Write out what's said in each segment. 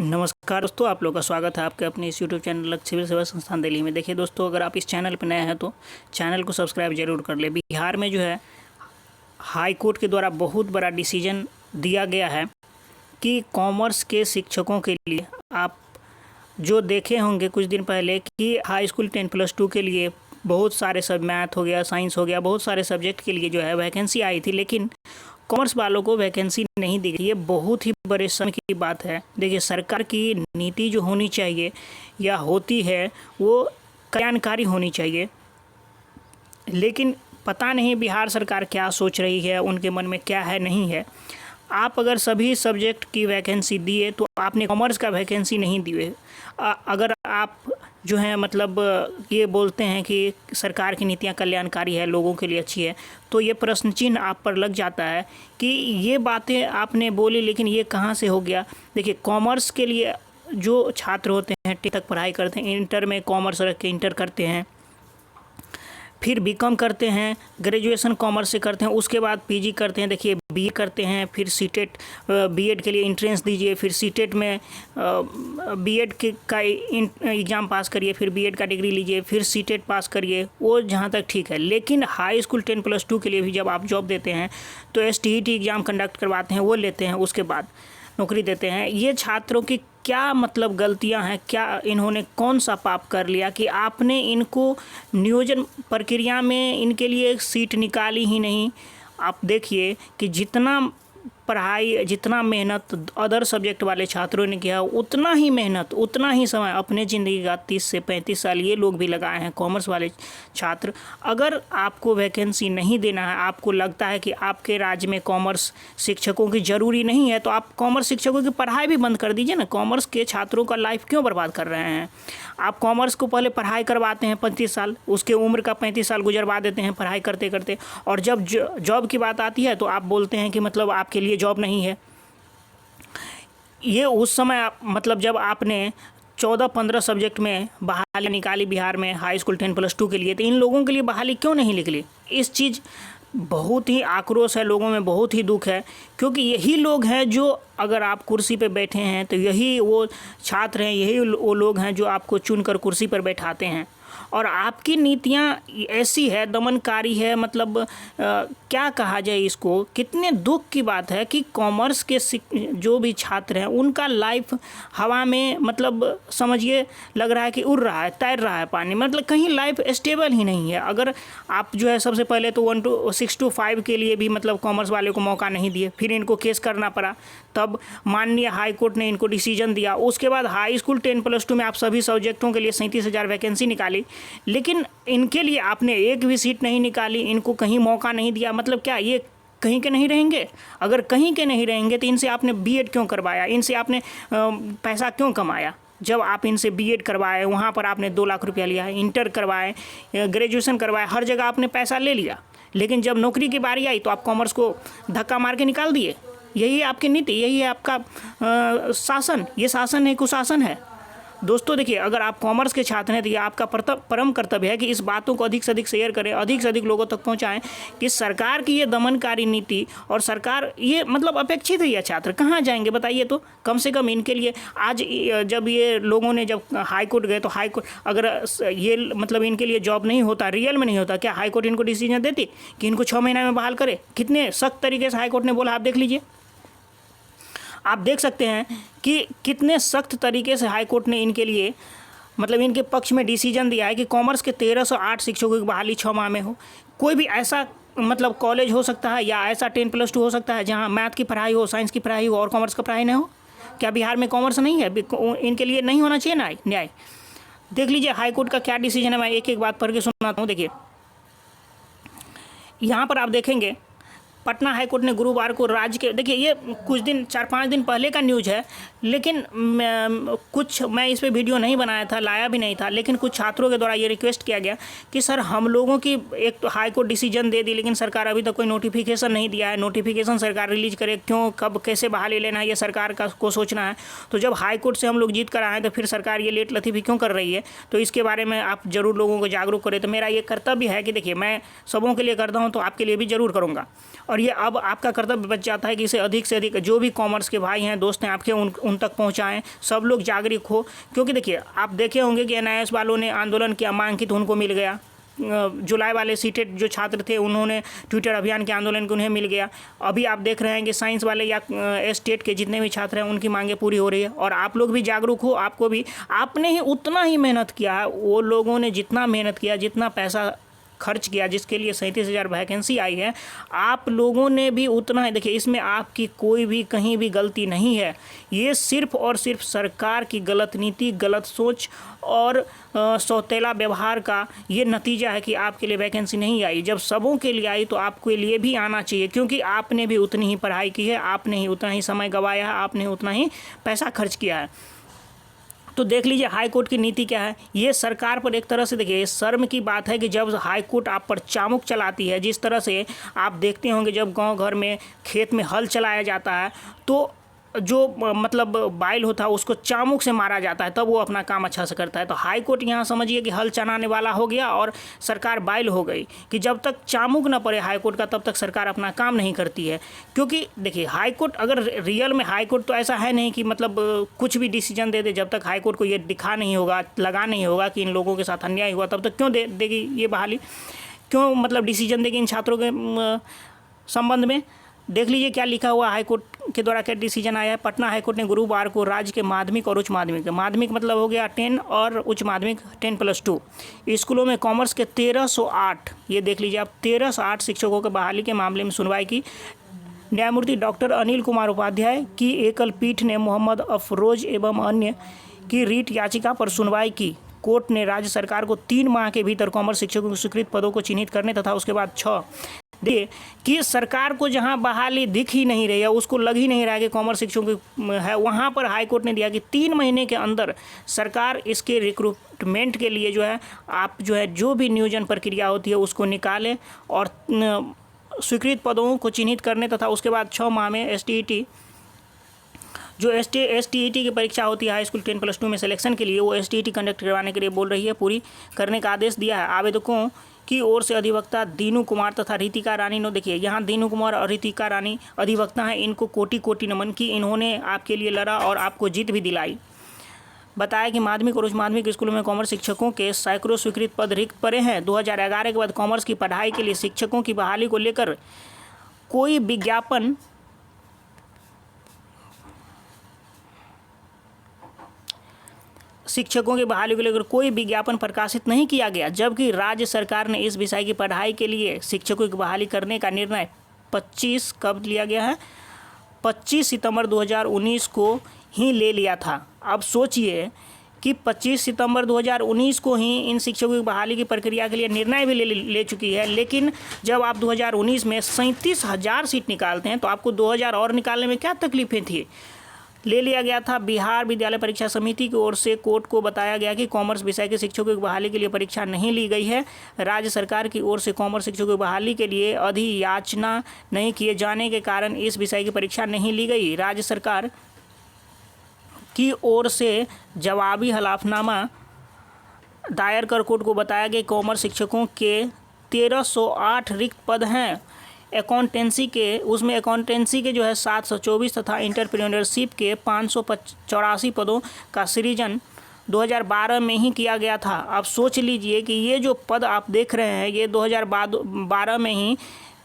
नमस्कार दोस्तों, आप लोग का स्वागत है आपके अपने इस यूट्यूब चैनल लक्ष्य सिविल सेवा संस्थान दिल्ली में। देखिए दोस्तों, अगर आप इस चैनल पर नए हैं तो चैनल को सब्सक्राइब जरूर कर ले। बिहार में जो है हाई कोर्ट के द्वारा बहुत बड़ा डिसीजन दिया गया है कि कॉमर्स के शिक्षकों के लिए, आप जो देखे होंगे कुछ दिन पहले कि हाई स्कूल 10+2 के लिए बहुत सारे सब मैथ हो गया, साइंस हो गया, बहुत सारे सब्जेक्ट के लिए जो है वैकेंसी आई थी, लेकिन कॉमर्स वालों को वैकेंसी नहीं दी गई। ये बहुत ही परेशान की बात है। देखिए, सरकार की नीति जो होनी चाहिए या होती है वो कल्याणकारी होनी चाहिए, लेकिन पता नहीं बिहार सरकार क्या सोच रही है, उनके मन में क्या है नहीं है। आप अगर सभी सब्जेक्ट की वैकेंसी दिए तो आपने कॉमर्स का वैकेंसी नहीं दिए। अगर आप जो है मतलब ये बोलते हैं कि सरकार की नीतियां कल्याणकारी है, लोगों के लिए अच्छी है, तो ये प्रश्न चिन्ह आप पर लग जाता है कि ये बातें आपने बोली, लेकिन ये कहाँ से हो गया। देखिए, कॉमर्स के लिए जो छात्र होते हैं 10 तक पढ़ाई करते हैं, इंटर में कॉमर्स रख के इंटर करते हैं, फिर बीकॉम करते हैं, ग्रेजुएशन कॉमर्स से करते हैं, उसके बाद पीजी करते हैं, देखिए बीए करते हैं, फिर सीटेट बीएड के लिए एंट्रेंस दीजिए, फिर सीटेट में बीएड का एग्ज़ाम पास करिए, फिर बीएड का डिग्री लीजिए, फिर सीटेट पास करिए, वो जहाँ तक ठीक है। लेकिन हाई स्कूल 10+2 के लिए भी जब आप जॉब देते हैं तो एसटीईटी एग्ज़ाम कंडक्ट करवाते हैं, वो लेते हैं, उसके बाद नौकरी देते हैं। ये छात्रों की क्या मतलब गलतियां हैं, क्या इन्होंने कौन सा पाप कर लिया कि आपने इनको नियोजन प्रक्रिया में इनके लिए एक सीट निकाली ही नहीं। आप देखिए कि जितना पढ़ाई, जितना मेहनत अदर सब्जेक्ट वाले छात्रों ने किया, उतना ही मेहनत, उतना ही समय अपने ज़िंदगी का 30 से 35 साल ये लोग भी लगाए हैं कॉमर्स वाले छात्र। अगर आपको वैकेंसी नहीं देना है, आपको लगता है कि आपके राज्य में कॉमर्स शिक्षकों की ज़रूरी नहीं है, तो आप कॉमर्स शिक्षकों की पढ़ाई भी बंद कर दीजिए ना। कॉमर्स के छात्रों का लाइफ क्यों बर्बाद कर रहे हैं आप? कॉमर्स को पहले पढ़ाई करवाते हैं 35 साल, उसके उम्र का 35 साल गुजरवा देते हैं पढ़ाई करते करते, और जब जॉब की बात आती है तो आप बोलते हैं कि मतलब आपके लिए जॉब नहीं है। ये उस समय मतलब जब आपने 14-15 सब्जेक्ट में बहाली निकाली बिहार में हाई स्कूल 10+2 के लिए, तो इन लोगों के लिए बहाली क्यों नहीं निकली? इस चीज़ बहुत ही आक्रोश है लोगों में, बहुत ही दुख है, क्योंकि यही लोग हैं जो, अगर आप कुर्सी पे बैठे हैं तो यही वो छात्र हैं, यही वो लोग हैं जो आपको चुनकर कुर्सी पर बैठाते हैं। और आपकी नीतियाँ ऐसी है, दमनकारी है, मतलब क्या कहा जाए इसको। कितने दुख की बात है कि कॉमर्स के जो भी छात्र हैं उनका लाइफ हवा में, मतलब समझिए लग रहा है कि उड़ रहा है, तैर रहा है पानी, मतलब कहीं लाइफ स्टेबल ही नहीं है। अगर आप जो है सबसे पहले तो 1 to 5 के लिए भी मतलब कॉमर्स वाले को मौका नहीं दिए, फिर इनको केस करना पड़ा, तब माननीय हाई कोर्ट ने इनको डिसीजन दिया। उसके बाद हाई स्कूल 10+2 में आप सभी सब्जेक्टों के लिए 37,000 वैकेंसी निकाली, लेकिन इनके लिए आपने एक भी सीट नहीं निकाली, इनको कहीं मौका नहीं दिया। मतलब क्या ये कहीं के नहीं रहेंगे? अगर कहीं के नहीं रहेंगे तो इनसे आपने बीएड क्यों करवाया? इनसे आपने पैसा क्यों कमाया? जब आप इनसे बीएड करवाए, वहाँ पर आपने 2 लाख रुपया लिया है, इंटर करवाए, ग्रेजुएशन करवाए, हर जगह आपने पैसा ले लिया, लेकिन जब नौकरी की बारी आई तो आप कॉमर्स को धक्का मार के निकाल दिए। यही है आपकी नीति, यही है आपका शासन। ये शासन है, कुशासन है। दोस्तों देखिए, अगर आप कॉमर्स के छात्र हैं तो ये आपका परम कर्तव्य है कि इस बातों को अधिक से अधिक शेयर करें, अधिक से अधिक लोगों तक पहुंचाएं कि सरकार की ये दमनकारी नीति, और सरकार ये मतलब अपेक्षित है, ये छात्र कहाँ जाएंगे बताइए? तो कम से कम इनके लिए आज जब ये लोगों ने जब हाई कोर्ट गए तो हाई कोर्ट, अगर ये मतलब इनके लिए जॉब नहीं होता, रियल में नहीं होता, क्या हाई कोर्ट इनको डिसीजन देती कि इनको 6 महीने में बहाल करे? कितने सख्त तरीके से हाई कोर्ट ने बोला, आप देख लीजिए। आप देख सकते हैं कि कितने सख्त तरीके से हाई कोर्ट ने इनके लिए, मतलब इनके पक्ष में डिसीजन दिया है कि कॉमर्स के 1308 शिक्षकों की बहाली 6 माह में हो। कोई भी ऐसा मतलब कॉलेज हो सकता है या ऐसा 10+2 हो सकता है जहां मैथ की पढ़ाई हो, साइंस की पढ़ाई हो और कॉमर्स का पढ़ाई नहीं हो? क्या बिहार में कॉमर्स नहीं है? इनके लिए नहीं होना चाहिए न्याय? देख लीजिए हाई कोर्ट का क्या डिसीजन है। मैं एक एक बात पढ़ के सुनाता हूँ। देखिए, यहाँ पर आप देखेंगे पटना हाईकोर्ट ने गुरुवार को राज्य के, देखिए ये कुछ दिन 4-5 दिन पहले का न्यूज़ है, लेकिन मैं इस पे वीडियो नहीं बनाया था, लाया भी नहीं था, लेकिन कुछ छात्रों के द्वारा ये रिक्वेस्ट किया गया कि सर हम लोगों की एक तो हाई कोर्ट डिसीजन दे दी, लेकिन सरकार अभी तक कोई नोटिफिकेशन नहीं दिया है। नोटिफिकेशन सरकार रिलीज करे, क्यों, कब, कैसे बहाली लेना है, ये सरकार को सोचना है। तो जब हाई कोर्ट से हम लोग जीत कर आए तो फिर सरकार ये लेट लतीफ़ी क्यों कर रही है? तो इसके बारे में आप ज़रूर लोगों को जागरूक करें। तो मेरा ये कर्तव्य है कि देखिए, मैं सबों के लिए करता हूँ तो आपके लिए भी ज़रूर करूँगा। और और ये अब आपका कर्तव्य बच जाता है कि इसे अधिक से अधिक जो भी कॉमर्स के भाई हैं, दोस्त हैं आपके, उन तक पहुँचाएँ, सब लोग जागरूक हो। क्योंकि देखिए, आप देखे होंगे कि NIS वालों ने आंदोलन किया, मांग उनको मिल गया। जुलाई वाले सीटेट जो छात्र थे उन्होंने ट्विटर अभियान के आंदोलन के उन्हें मिल गया। अभी आप देख रहे हैं कि साइंस वाले या स्टेट के जितने भी छात्र हैं उनकी मांगें पूरी हो रही है। और आप लोग भी जागरूक हो, आपको भी, आपने ही उतना ही मेहनत किया है, वो लोगों ने जितना मेहनत किया, जितना पैसा खर्च किया, जिसके लिए 37,000 वैकेंसी आई है, आप लोगों ने भी उतना ही। देखिए, इसमें आपकी कोई भी कहीं भी गलती नहीं है। ये सिर्फ और सिर्फ सरकार की गलत नीति, गलत सोच और सौतेला व्यवहार का ये नतीजा है कि आपके लिए वैकेंसी नहीं आई। जब सबों के लिए आई तो आपके लिए भी आना चाहिए, क्योंकि आपने भी उतनी ही पढ़ाई की है, आपने ही उतना ही समय गंवाया है, आपने उतना ही पैसा खर्च किया है। तो देख लीजिए हाई कोर्ट की नीति क्या है। ये सरकार पर एक तरह से देखिए शर्म की बात है कि जब हाई कोर्ट आप पर चामुक चलाती है। जिस तरह से आप देखते होंगे जब गांव घर में खेत में हल चलाया जाता है तो जो मतलब बैल होता है उसको चामुक से मारा जाता है, तब वो अपना काम अच्छा से करता है। तो हाई कोर्ट यहाँ समझिए कि हल चलाने वाला हो गया और सरकार बैल हो गई कि जब तक चामुक न पड़े हाई कोर्ट का तब तक सरकार अपना काम नहीं करती है। क्योंकि देखिए हाई कोर्ट अगर रियल में हाई कोर्ट तो ऐसा है नहीं कि मतलब कुछ भी डिसीजन दे दे। जब तक हाई कोर्ट को ये दिखा नहीं होगा, लगा नहीं होगा कि इन लोगों के साथ अन्याय हुआ, तब तक क्यों देगी ये बहाली, क्यों मतलब डिसीजन देगी इन छात्रों के संबंध में। देख लीजिए क्या लिखा हुआ हाई कोर्ट के द्वारा क्या डिसीजन आया है। पटना हाई कोर्ट ने गुरुवार को राज्य के माध्यमिक और उच्च माध्यमिक मतलब हो गया 10 और उच्च माध्यमिक 10+2 स्कूलों में कॉमर्स के 1308, ये देख लीजिए आप, 1308 शिक्षकों के बहाली के मामले में सुनवाई की। न्यायमूर्ति डॉक्टर अनिल कुमार उपाध्याय की एकल पीठ ने मोहम्मद अफरोज एवं अन्य की रीट याचिका पर सुनवाई की। कोर्ट ने राज्य सरकार को 3 माह के भीतर कॉमर्स शिक्षकों के स्वीकृत पदों को चिन्हित करने तथा उसके बाद 6 देखिए कि सरकार को जहां बहाली दिख ही नहीं रही है, उसको लग ही नहीं रहा है कि कॉमर्स शिक्षकों है, वहां पर हाई कोर्ट ने दिया कि 3 महीने के अंदर सरकार इसके रिक्रूटमेंट के लिए जो है आप जो है जो भी नियोजन प्रक्रिया होती है उसको निकालें और स्वीकृत पदों को चिन्हित करने तथा उसके बाद 6 माह में STET जो STET की परीक्षा होती है हाई स्कूल 10+2 में सिलेक्शन के लिए, वो STET कंडक्ट करवाने के लिए बोल रही है, पूरी करने का आदेश दिया है। आवेदकों की ओर से अधिवक्ता दीनू कुमार तथा रितिका रानी ने, देखिए यहाँ दीनू कुमार और रितिका रानी अधिवक्ता हैं, इनको कोटि कोटि नमन कि इन्होंने आपके लिए लड़ा और आपको जीत भी दिलाई। बताया कि माध्यमिक और उच्च माध्यमिक स्कूलों में कॉमर्स शिक्षकों के सैकड़ों स्वीकृत पद रिक्त पड़े हैं। 2011 के बाद कॉमर्स की पढ़ाई के लिए शिक्षकों की बहाली को लेकर कोई विज्ञापन प्रकाशित नहीं किया गया, जबकि राज्य सरकार ने इस विषय की पढ़ाई के लिए शिक्षकों की बहाली करने का निर्णय 25 कब लिया गया है, 25 सितंबर 2019 को ही ले लिया था। अब सोचिए कि 25 सितंबर 2019 को ही इन शिक्षकों की बहाली की प्रक्रिया के लिए निर्णय भी ले चुकी है, लेकिन जब आप 2019 में 37,000 सीट निकालते हैं तो आपको 2,000 और निकालने में क्या तकलीफें थी। ले लिया गया था। बिहार विद्यालय परीक्षा समिति की ओर से कोर्ट को बताया गया कि कॉमर्स विषय के शिक्षकों की बहाली के लिए परीक्षा नहीं ली गई है। राज्य सरकार की ओर से कॉमर्स शिक्षकों की बहाली के लिए अधियाचना नहीं किए जाने के कारण इस विषय की परीक्षा नहीं ली गई। राज्य सरकार की ओर से जवाबी हलफनामा दायर कर कोर्ट को बताया कि कॉमर्स शिक्षकों के 1308 रिक्त पद हैं। अकाउंटेंसी के जो है 724 तथा एंटरप्रेन्योरशिप के 584 पदों का सृजन 2012 में ही किया गया था। आप सोच लीजिए कि ये जो पद आप देख रहे हैं ये 2012 में ही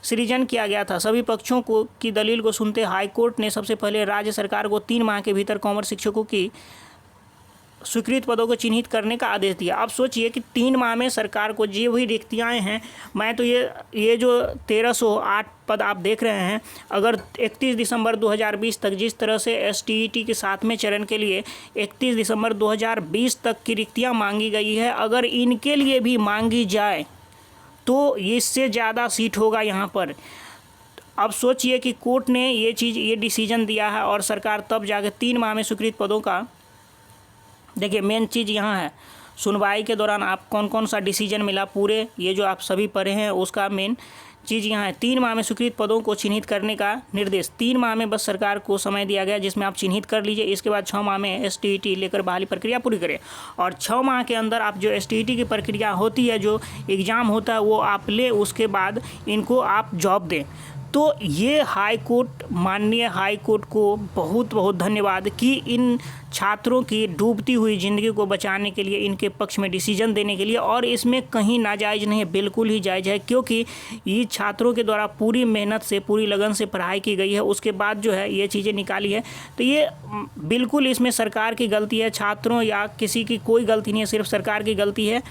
सृजन किया गया था। सभी पक्षों को की दलील को सुनते हाई कोर्ट ने सबसे पहले राज्य सरकार को 3 माह के भीतर कॉमर्स शिक्षकों की स्वीकृत पदों को चिन्हित करने का आदेश दिया। आप सोचिए कि 3 माह में सरकार को जो भी रिक्तियाँ हैं, मैं तो ये जो 1308 पद आप देख रहे हैं, अगर 31 दिसंबर 2020 तक जिस तरह से STET के 7वें चरण के लिए 31 दिसंबर 2020 तक की रिक्तियाँ मांगी गई है, अगर इनके लिए भी मांगी जाए तो इससे ज़्यादा सीट होगा यहाँ पर। अब सोचिए कि कोर्ट ने ये डिसीजन दिया है और सरकार तब जाके 3 माह में स्वीकृत पदों का, देखिए मेन चीज़ यहाँ है सुनवाई के दौरान आप कौन सा डिसीजन मिला, पूरे ये जो आप सभी पढ़े हैं उसका मेन चीज़ यहाँ है। 3 माह में स्वीकृत पदों को चिन्हित करने का निर्देश। 3 माह में बस सरकार को समय दिया गया जिसमें आप चिन्हित कर लीजिए। इसके बाद 6 माह में STET लेकर बहाली प्रक्रिया पूरी करें और 6 माह के अंदर आप जो STET की प्रक्रिया होती है, जो एग्ज़ाम होता है वो आप लें, उसके बाद इनको आप जॉब दें। तो ये हाई कोर्ट, माननीय हाई कोर्ट को बहुत बहुत धन्यवाद कि इन छात्रों की डूबती हुई ज़िंदगी को बचाने के लिए, इनके पक्ष में डिसीजन देने के लिए, और इसमें कहीं नाजायज़ नहीं है, बिल्कुल ही जायज़ है, क्योंकि ये छात्रों के द्वारा पूरी मेहनत से, पूरी लगन से पढ़ाई की गई है, उसके बाद जो है ये चीज़ें निकाली है। तो ये बिल्कुल इसमें सरकार की गलती है, छात्रों या किसी की कोई गलती नहीं है, सिर्फ सरकार की गलती है।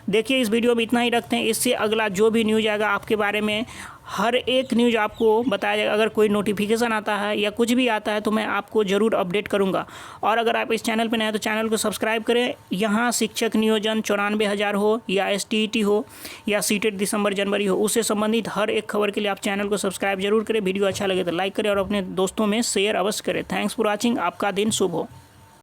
देखिए इस वीडियो में इतना ही रखते हैं, इससे अगला जो भी न्यूज़ आएगा आपके बारे में हर एक न्यूज़ आपको बताया जाएगा। अगर कोई नोटिफिकेशन आता है या कुछ भी आता है तो मैं आपको ज़रूर अपडेट करूंगा। और अगर आप इस चैनल पर नए हैं तो चैनल को सब्सक्राइब करें। यहाँ शिक्षक नियोजन 94,000 हो या STET हो या सीटेट दिसंबर जनवरी हो, उससे संबंधित हर एक खबर के लिए आप चैनल को सब्सक्राइब जरूर करें। वीडियो अच्छा लगे तो लाइक करें और अपने दोस्तों में शेयर अवश्य करें। Thanks for watching. आपका दिन शुभ हो।